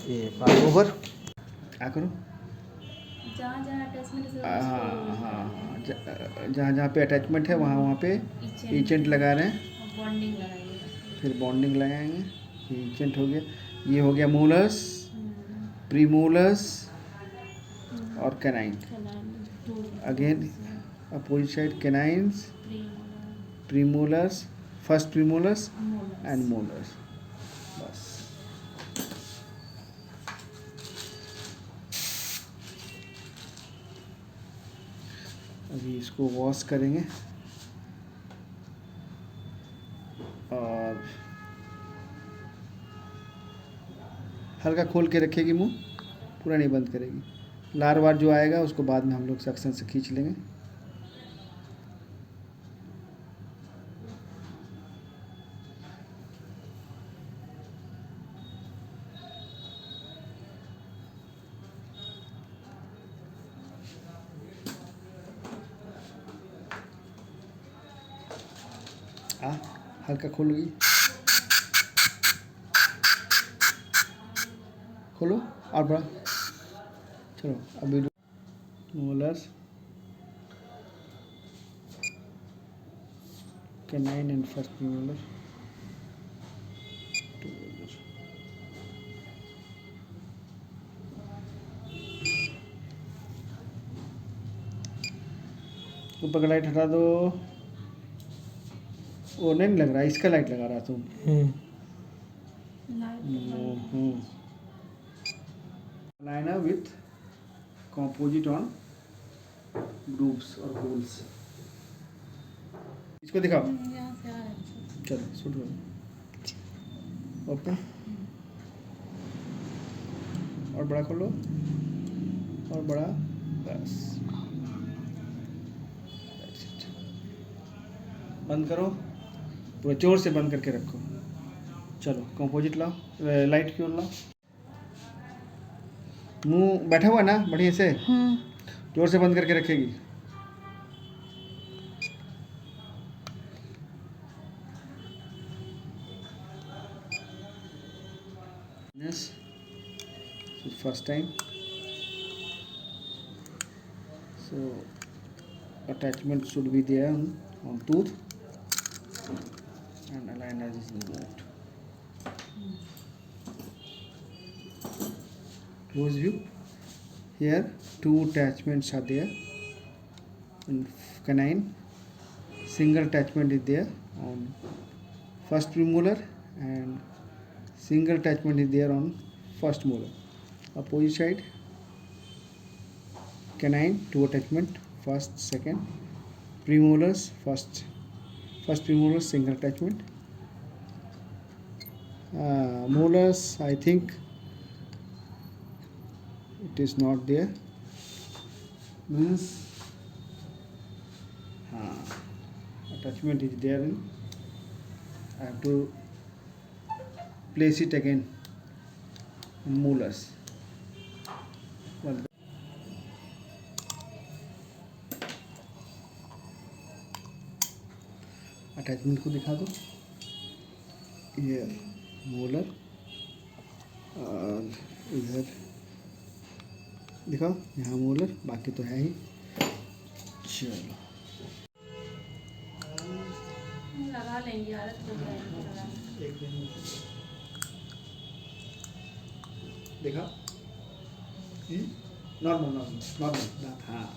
ये पास ओवर क्या करो। जहाँ जहाँ अटैचमेंट है हाँ हाँ हाँ, जहाँ जहाँ पे अटैचमेंट है वहाँ वहाँ पे ईचेंट लगा रहे हैं, बॉन्डिंग लगाएंगे। फिर बॉन्डिंग लगाएंगे। ये ईचेंट हो गया, ये हो गया मोलर्स, प्रीमोलर्स और canine. Again opposite side canines, premolars, first premolars and molars. बस अभी इसको वॉश करेंगे और हल्का खोल के रखेगी मुंह, पूरा नहीं बंद करेगी। लार वार जो आएगा उसको बाद में हम लोग सक्शन से खींच लेंगे। हल्का खोलोगी, खोलो और बड़ा। चलो अभी molars, canine and first premolar. ऊपर का लाइट हटा दो। वो नहीं लग रहा, इसका लाइट लगा रहा तुम। Liner with composite on grooves और होल्स। इसको दिखाओ। चलो शूट करो। ओपन और बड़ा खोलो और बड़ा। बस बंद करो, पूरा जोर से बंद करके रखो। चलो कंपोजिट लाओ, लाइट की ओर लाओ। मुंह बैठा हुआ ना बढ़िया से, जोर से बंद करके रखेगी। Yes, first time. So attachment should be there on tooth and aligner is removed. Close view. Here two attachments are there. In canine, single attachment is there on first premolar and single attachment is there on first molar. Opposite side, canine two attachment, first second, premolars first premolar single attachment. Molars I think it is not there, means attachment is there in, I have to place it again in molars. Attachment को दिखा दो। ये molar और इधर दिखाओ, यहाँ molar, बाकी तो है ही। चलो लगा लेंगे, आदत लग जाएगी। एक दिन देखा, नॉर्मल नॉर्मल नॉर्मल। हाँ